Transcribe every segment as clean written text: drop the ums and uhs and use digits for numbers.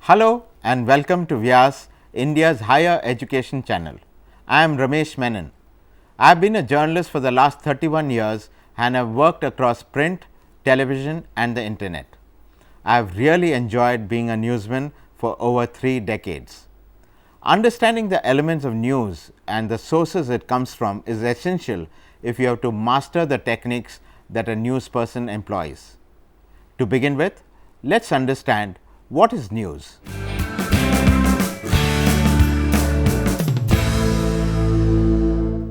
Hello and welcome to Vyas, India's higher education channel. I am Ramesh Menon. I have been a journalist for the last 31 years and have worked across print, television and the internet. I have really enjoyed being a newsman for over 3 decades. Understanding the elements of news and the sources it comes from is essential if you have to master the techniques that a news person employs. To begin with, let's understand what is news.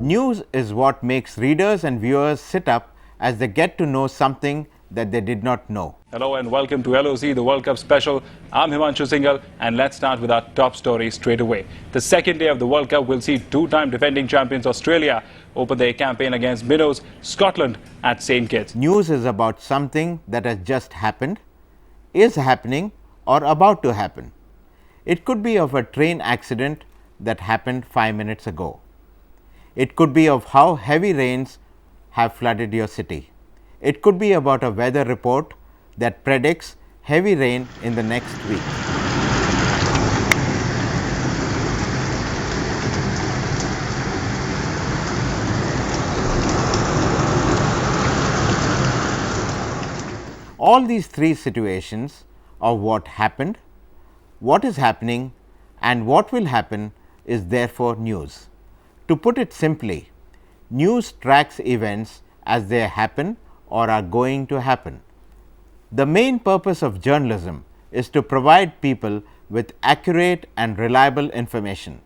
News is what makes readers and viewers sit up as they get to know something that they did not know. Hello and welcome to LOC, the World Cup special. I'm Himanshu Singhal and let's start with our top story straight away. The second day of the World Cup will see two-time defending champions Australia open their campaign against minnows Scotland at St. Kitts. News is about something that has just happened, is happening or about to happen. It could be of a train accident that happened 5 minutes ago. It could be of how heavy rains have flooded your city. It could be about a weather report that predicts heavy rain in the next week. All these three situations of what happened, what is happening and what will happen is therefore news. To put it simply, news tracks events as they happen or are going to happen. The main purpose of journalism is to provide people with accurate and reliable information.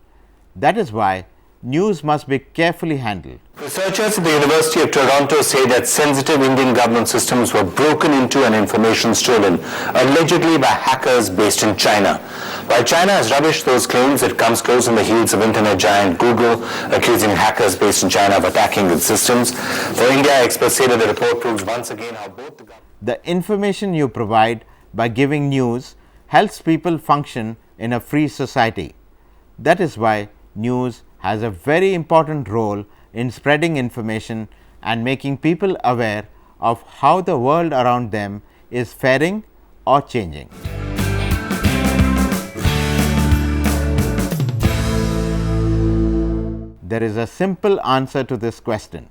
That is why news must be carefully handled. Researchers at the University of Toronto say that sensitive Indian government systems were broken into and information stolen, allegedly by hackers based in China. While China has rubbished those claims, it comes close on the heels of internet giant Google accusing hackers based in China of attacking its systems. For India, experts say that the report proves once again how both the government... The information you provide by giving news helps people function in a free society. That is why news has a very important role in spreading information and making people aware of how the world around them is faring or changing. There is a simple answer to this question.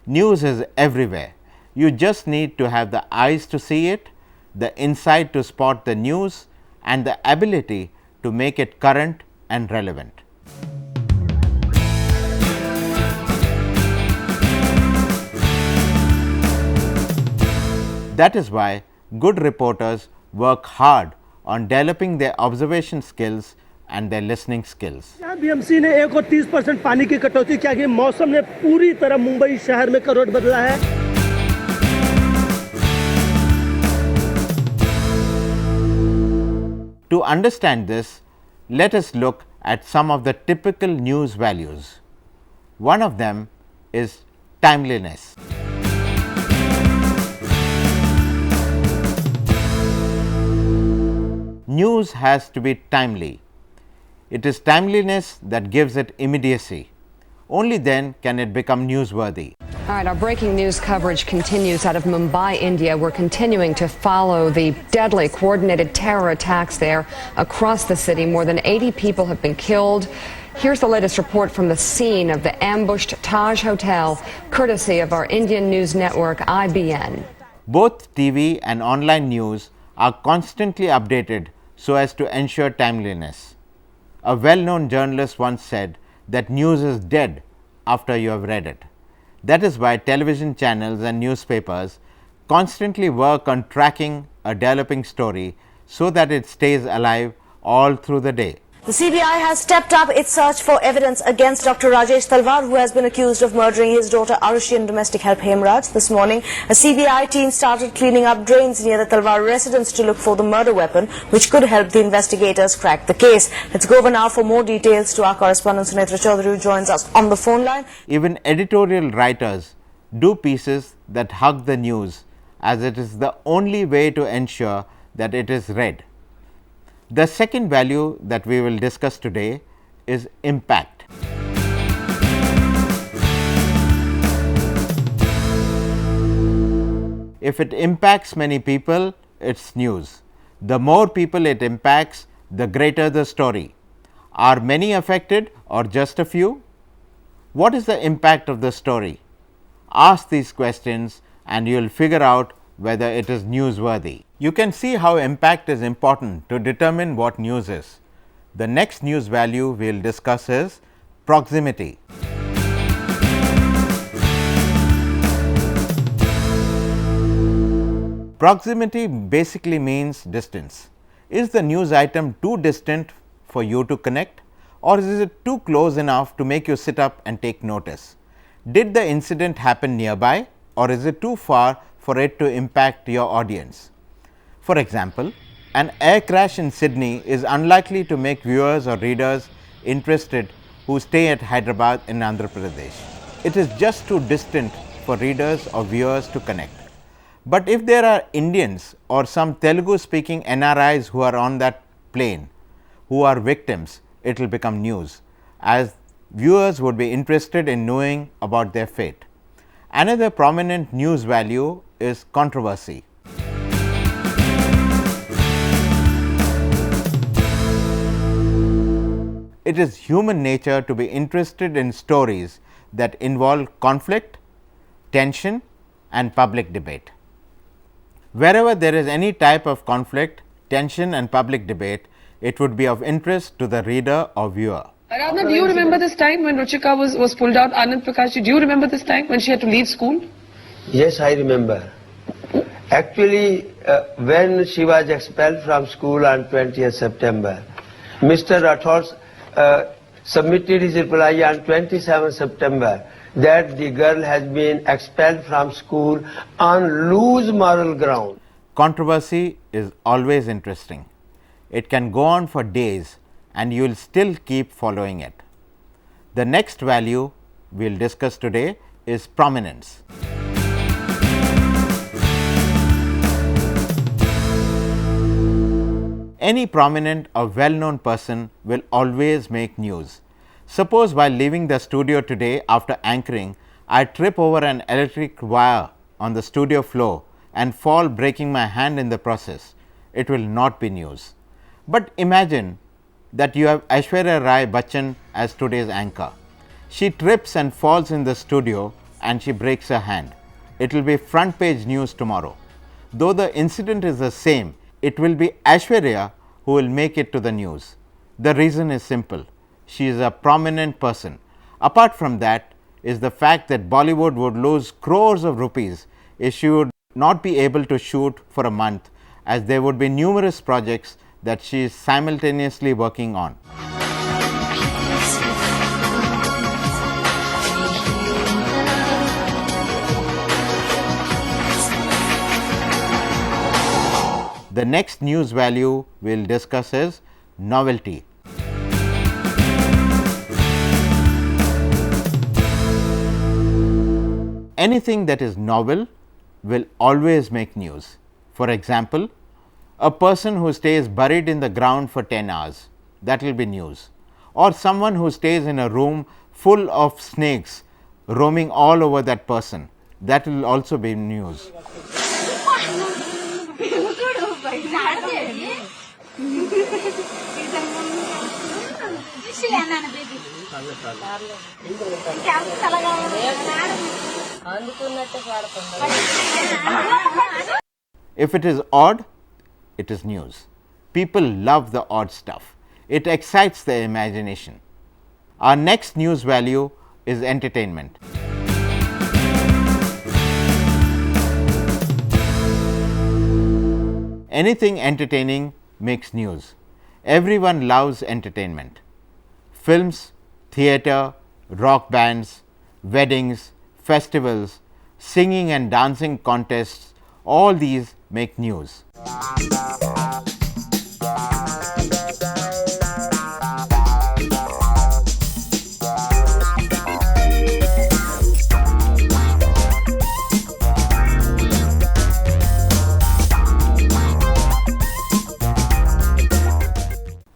News is everywhere. You just need to have the eyes to see it, the insight to spot the news and the ability to make it current and relevant. That is why good reporters work hard on developing their observation skills and their listening skills. BMC ने 1 और 30% पानी की कटौती किया कि मौसम ने पूरी तरह मुंबई शहर में करवट बदला है. To understand this, let us look at some of the typical news values. One of them is timeliness. News has to be timely. It is timeliness that gives it immediacy. Only then can it become newsworthy. All right, our breaking news coverage continues out of Mumbai, India. We're continuing to follow the deadly coordinated terror attacks there across the city. More than 80 people have been killed. Here's the latest report from the scene of the ambushed Taj Hotel, courtesy of our Indian news network, IBN. Both TV and online news are constantly updated so as to ensure timeliness. A well-known journalist once said that news is dead after you have read it. That is why television channels and newspapers constantly work on tracking a developing story so that it stays alive all through the day. The CBI has stepped up its search for evidence against Dr. Rajesh Talwar, who has been accused of murdering his daughter Arushi and domestic help Hemraj. This morning, a CBI team started cleaning up drains near the Talwar residence to look for the murder weapon, which could help the investigators crack the case. Let's go over now for more details to our correspondent Sunetra Chaudhary, who joins us on the phone line. Even editorial writers do pieces that hug the news, as it is the only way to ensure that it is read. The second value that we will discuss today is impact. If it impacts many people, it's news. The more people it impacts, the greater the story. Are many affected or just a few? What is the impact of the story? Ask these questions and you will figure out whether it is newsworthy. You can see how impact is important to determine what news is. The next news value we will discuss is proximity. Proximity basically means distance. Is the news item too distant for you to connect, or is it too close enough to make you sit up and take notice? Did the incident happen nearby, or is it too far for it to impact your audience? For example, an air crash in Sydney is unlikely to make viewers or readers interested who stay at Hyderabad in Andhra Pradesh. It is just too distant for readers or viewers to connect. But if there are Indians or some Telugu speaking NRIs who are on that plane, who are victims, it will become news, as viewers would be interested in knowing about their fate. Another prominent news value is controversy. It is human nature to be interested in stories that involve conflict, tension and public debate. Wherever there is any type of conflict, tension and public debate, it would be of interest to the reader or viewer. Aradhana, do you remember this time when Ruchika was pulled out? Anand Prakash, do you remember this time when she had to leave school? Yes, I remember. Actually, when she was expelled from school on 20th September, Mr. Rathod submitted his reply on 27th September that the girl has been expelled from school on loose moral ground. Controversy is always interesting. It can go on for days and you will still keep following it. The next value we will discuss today is prominence. Any prominent or well-known person will always make news. Suppose while leaving the studio today after anchoring, I trip over an electric wire on the studio floor and fall, breaking my hand in the process. It will not be news. But imagine that you have Aishwarya Rai Bachchan as today's anchor. She trips and falls in the studio and she breaks her hand. It will be front page news tomorrow. Though the incident is the same, it will be Aishwarya who will make it to the news. The reason is simple. She is a prominent person. Apart from that is the fact that Bollywood would lose crores of rupees if she would not be able to shoot for a month, as there would be numerous projects that she is simultaneously working on. The next news value we will discuss is novelty. Anything that is novel will always make news. For example, a person who stays buried in the ground for 10 hours, that will be news. Or someone who stays in a room full of snakes roaming all over that person, that will also be news. If it is odd, it is news. People love the odd stuff. It excites their imagination. Our next news value is entertainment. Anything entertaining makes news. Everyone loves entertainment. Films, theatre, rock bands, weddings, festivals, singing and dancing contests, all these make news.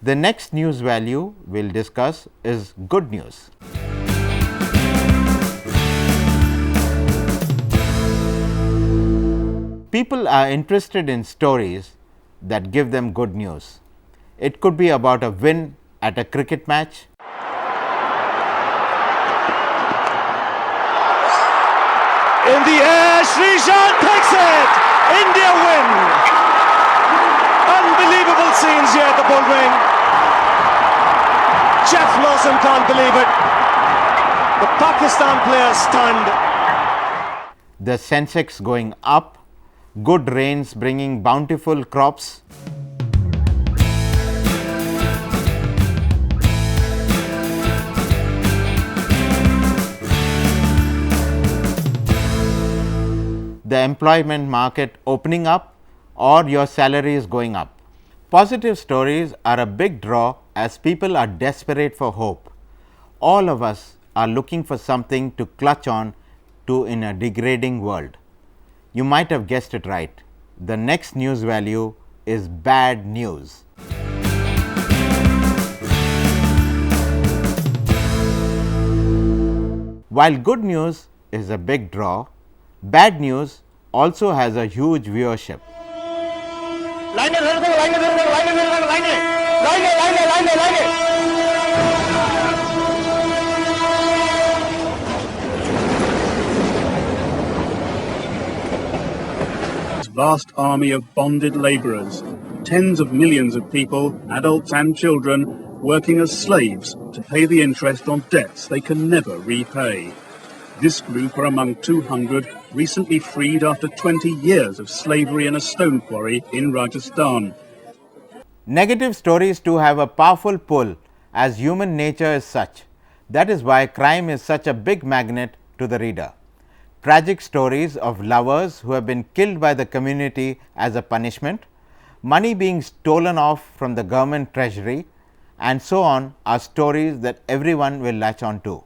The next news value we will discuss is good news. People are interested in stories that give them good news. It could be about a win at a cricket match. In the air, Srijan takes it! India win! Unbelievable scenes here at the Bullring. Jeff Lawson can't believe it. The Pakistan player stunned. The Sensex going up, good rains bringing bountiful crops. The employment market opening up, or your salary is going up. Positive stories are a big draw as people are desperate for hope. All of us are looking for something to clutch on to in a degrading world. You might have guessed it right. The next news value is bad news. While good news is a big draw, bad news also has a huge viewership. Vast army of bonded labourers, tens of millions of people, adults and children, working as slaves to pay the interest on debts they can never repay. This group are among 200 recently freed after 20 years of slavery in a stone quarry in Rajasthan. Negative stories too have a powerful pull, as human nature is such. That is why crime is such a big magnet to the reader. Tragic stories of lovers who have been killed by the community as a punishment, money being stolen off from the government treasury, and so on are stories that everyone will latch on to.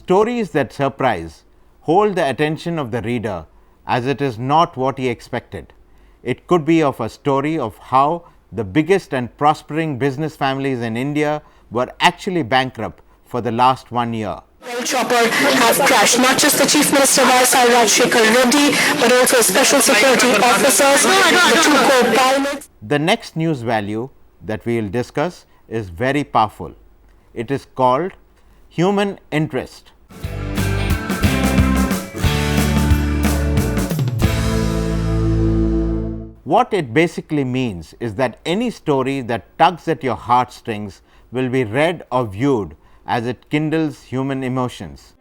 Stories that surprise hold the attention of the reader, as it is not what he expected. It could be of a story of how the biggest and prospering business families in India were actually bankrupt for the last 1 year. Chopper has crashed. Not just the Chief Minister Rajshekar Reddy, but also special security officers, the two co-pilots. The next news value that we will discuss is very powerful. It is called human interest. What it basically means is that any story that tugs at your heartstrings will be read or viewed as it kindles human emotions.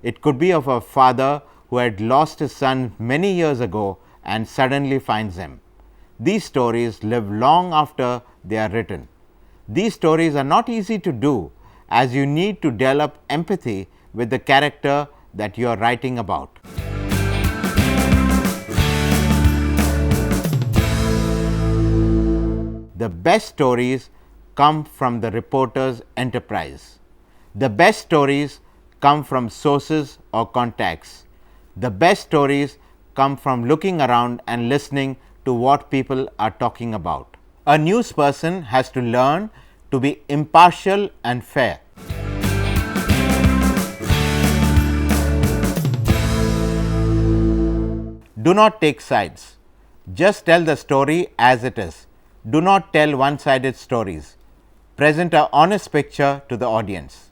It could be of a father who had lost his son many years ago and suddenly finds him. These stories live long after they are written. These stories are not easy to do, as you need to develop empathy with the character that you are writing about. The best stories come from the reporter's enterprise. The best stories come from sources or contacts. The best stories come from looking around and listening to what people are talking about. A news person has to learn to be impartial and fair. Do not take sides. Just tell the story as it is. Do not tell one-sided stories. Present an honest picture to the audience.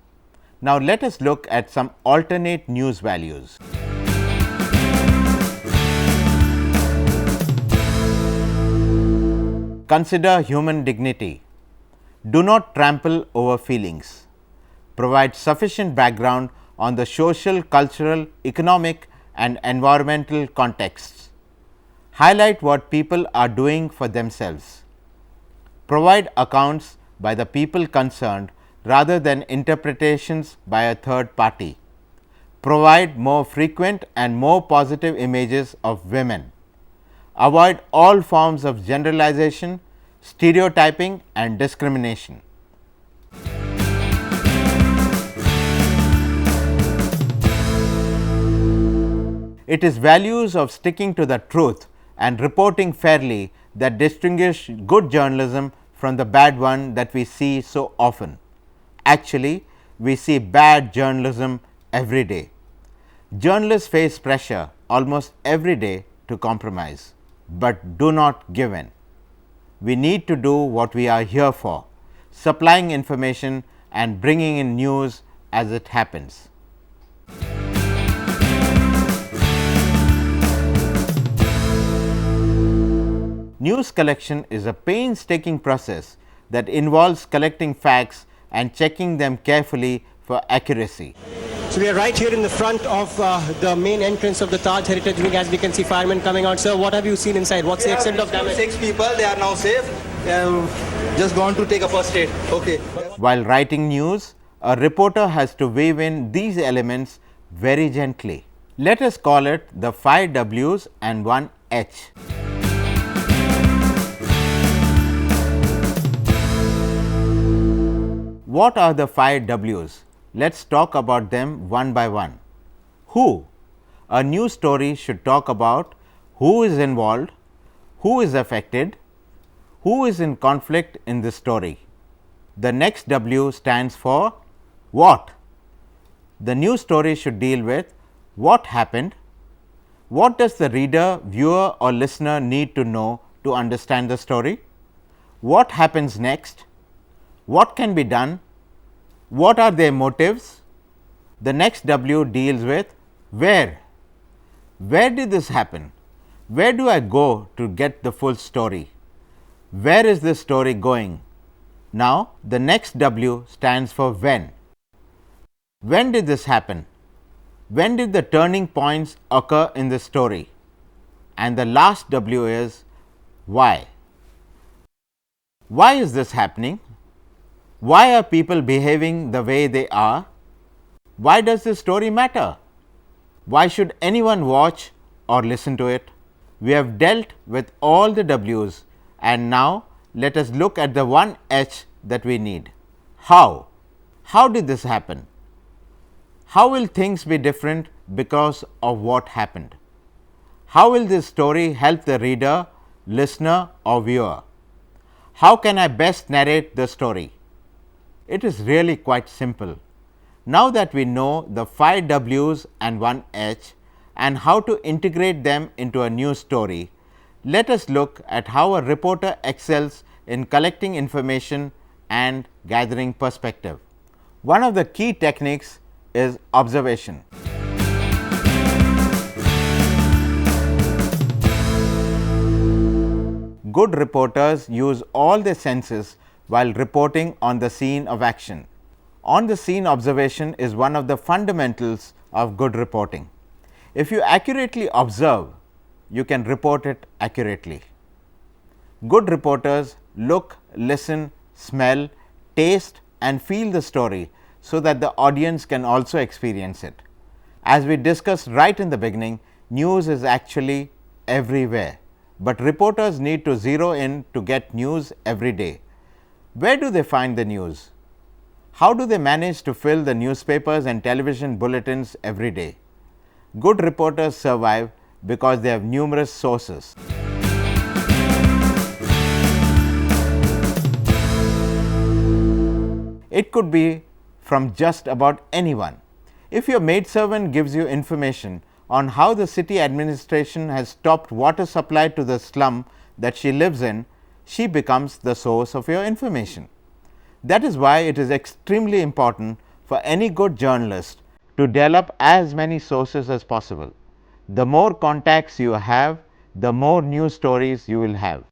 Now, let us look at some alternate news values. Consider human dignity. Do not trample over feelings. Provide sufficient background on the social, cultural, economic and environmental contexts. Highlight what people are doing for themselves. Provide accounts by the people concerned rather than interpretations by a third party. Provide more frequent and more positive images of women. Avoid all forms of generalization, stereotyping and discrimination. It is values of sticking to the truth and reporting fairly that distinguish good journalism from the bad one that we see so often. Actually, we see bad journalism every day. Journalists face pressure almost every day to compromise, but do not give in. We need to do what we are here for, supplying information and bringing in news as it happens. News collection is a painstaking process that involves collecting facts and checking them carefully for accuracy. So we are right here in the front of the main entrance of the Taj Heritage Wing. As we can see firemen coming out. Sir, what have you seen inside? What's the extent of damage? 6 people, they are now safe. Just gone to take a first aid. Okay. While writing news, a reporter has to weave in these elements very gently. Let us call it the 5 W's and 1 H. What are the 5 W's? Let's talk about them one by one. Who? A news story should talk about who is involved, who is affected, who is in conflict in the story. The next W stands for what? The news story should deal with what happened, what does the reader, viewer or listener need to know to understand the story, what happens next, what can be done, what are their motives. The next W deals with where. Where did this happen? Where do I go to get the full story? Where is this story going? Now, the next W stands for when. When did this happen? When did the turning points occur in the story? And the last W is why. Why is this happening? Why are people behaving the way they are? Why does this story matter? Why should anyone watch or listen to it? We have dealt with all the W's, and now let us look at the 1 H that we need. How? How did this happen? How will things be different because of what happened? How will this story help the reader, listener or viewer? How can I best narrate the story? It is really quite simple. Now that we know the 5 W's and 1 H and how to integrate them into a news story, let us look at how a reporter excels in collecting information and gathering perspective. One of the key techniques is observation. Good reporters use all their senses while reporting on the scene of action. On the scene observation is one of the fundamentals of good reporting. If you accurately observe, you can report it accurately. Good reporters look, listen, smell, taste and feel the story so that the audience can also experience it. As we discussed right in the beginning, news is actually everywhere, but reporters need to zero in to get news every day. Where do they find the news? How do they manage to fill the newspapers and television bulletins every day? Good reporters survive because they have numerous sources. It could be from just about anyone. If your maidservant gives you information on how the city administration has stopped water supply to the slum that she lives in, she becomes the source of your information. That is why it is extremely important for any good journalist to develop as many sources as possible. The more contacts you have, the more news stories you will have.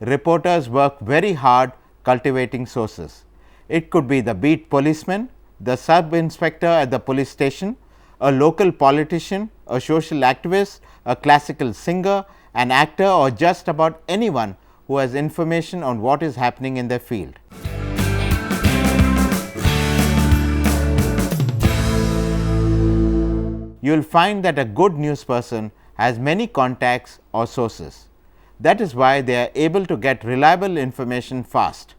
reporters work very hard cultivating sources. It could be the beat policeman, the sub-inspector at the police station, a local politician, a social activist, a classical singer, an actor, or just about anyone who has information on what is happening in their field. You will find that a good news person has many contacts or sources. That is why they are able to get reliable information fast.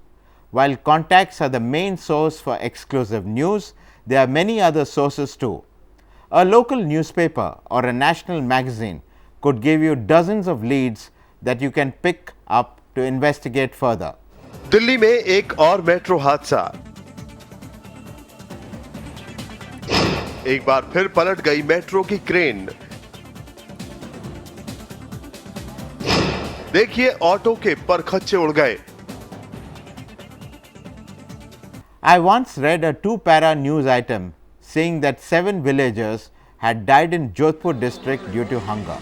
While contacts are the main source for exclusive news, there are many other sources too. A local newspaper or a national magazine could give you dozens of leads that you can pick up to investigate further. Delhi में एक और metro हादसा, एक बार फिर पलट गई metro की crane. देखिए ऑटो के परखच्चे उड़ गए। I once read a 2-para news item saying that 7 villagers had died in Jodhpur district due to hunger.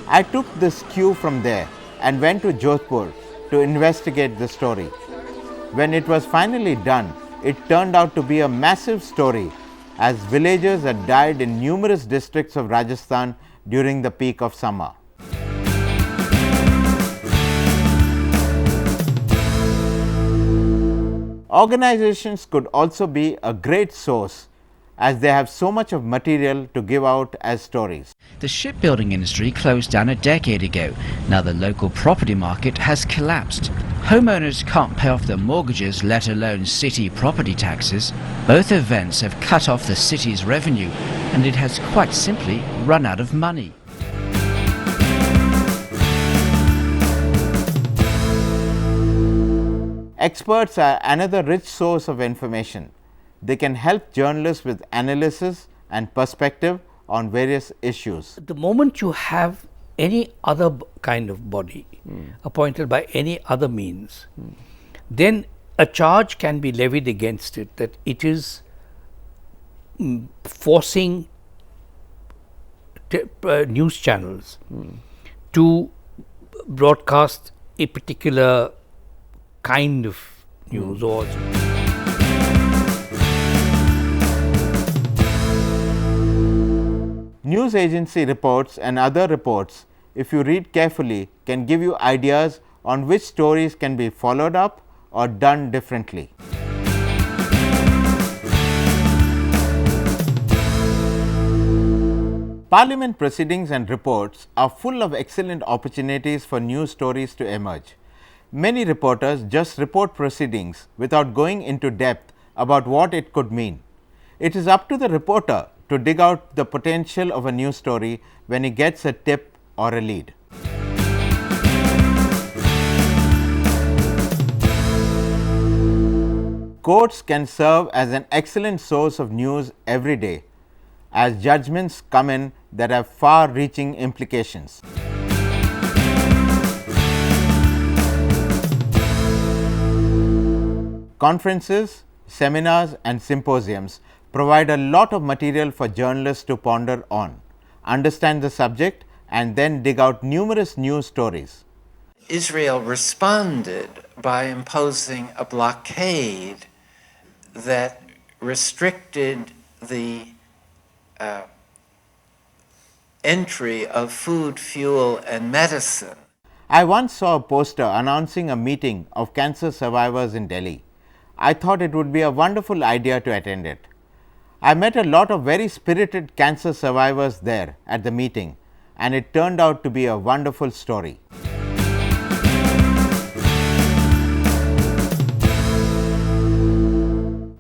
I took this cue from there and went to Jodhpur to investigate the story. When it was finally done, it turned out to be a massive story, as villagers had died in numerous districts of Rajasthan during the peak of summer. Organizations could also be a great source, as they have so much of material to give out as stories. The shipbuilding industry closed down a decade ago. Now the local property market has collapsed. Homeowners can't pay off their mortgages, let alone city property taxes. Both events have cut off the city's revenue, and it has quite simply run out of money. Experts are another rich source of information. They can help journalists with analysis and perspective on various issues. The moment you have any other kind of body appointed by any other means, then a charge can be levied against it that it is forcing news channels to broadcast a particular kind of news or news agency reports and other reports, if you read carefully, can give you ideas on which stories can be followed up or done differently. Parliament proceedings and reports are full of excellent opportunities for news stories to emerge. Many reporters just report proceedings without going into depth about what it could mean. It is up to the reporter to dig out the potential of a news story when he gets a tip or a lead. Courts can serve as an excellent source of news every day, as judgments come in that have far-reaching implications. Conferences, seminars and symposiums provide a lot of material for journalists to ponder on, understand the subject and then dig out numerous news stories. Israel responded by imposing a blockade that restricted the entry of food, fuel and medicine. I once saw a poster announcing a meeting of cancer survivors in Delhi. I thought it would be a wonderful idea to attend it. I met a lot of very spirited cancer survivors there at the meeting, and it turned out to be a wonderful story.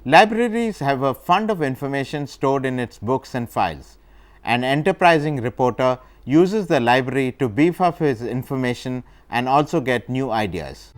Libraries have a fund of information stored in its books and files. An enterprising reporter uses the library to beef up his information and also get new ideas.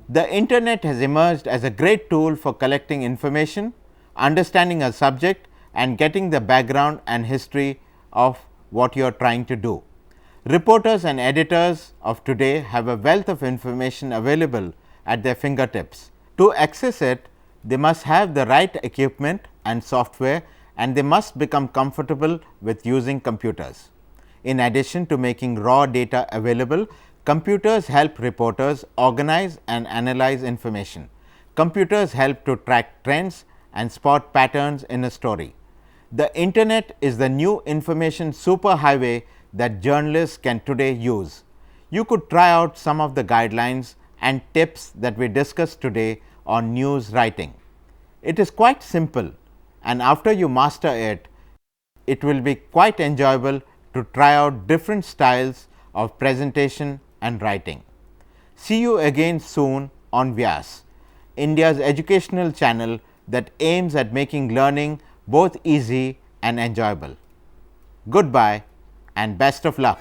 The internet has emerged as a great tool for collecting information, understanding a subject and getting the background and history of what you are trying to do. Reporters and editors of today have a wealth of information available at their fingertips. To access it, they must have the right equipment and software, and they must become comfortable with using computers. In addition to making raw data available, computers help reporters organize and analyze information. Computers help to track trends and spot patterns in a story. The internet is the new information superhighway that journalists can today use. You could try out some of the guidelines and tips that we discussed today on news writing. It is quite simple, and after you master it, it will be quite enjoyable to try out different styles of presentation and writing. See you again soon on Vyas, India's educational channel that aims at making learning both easy and enjoyable. Goodbye and best of luck.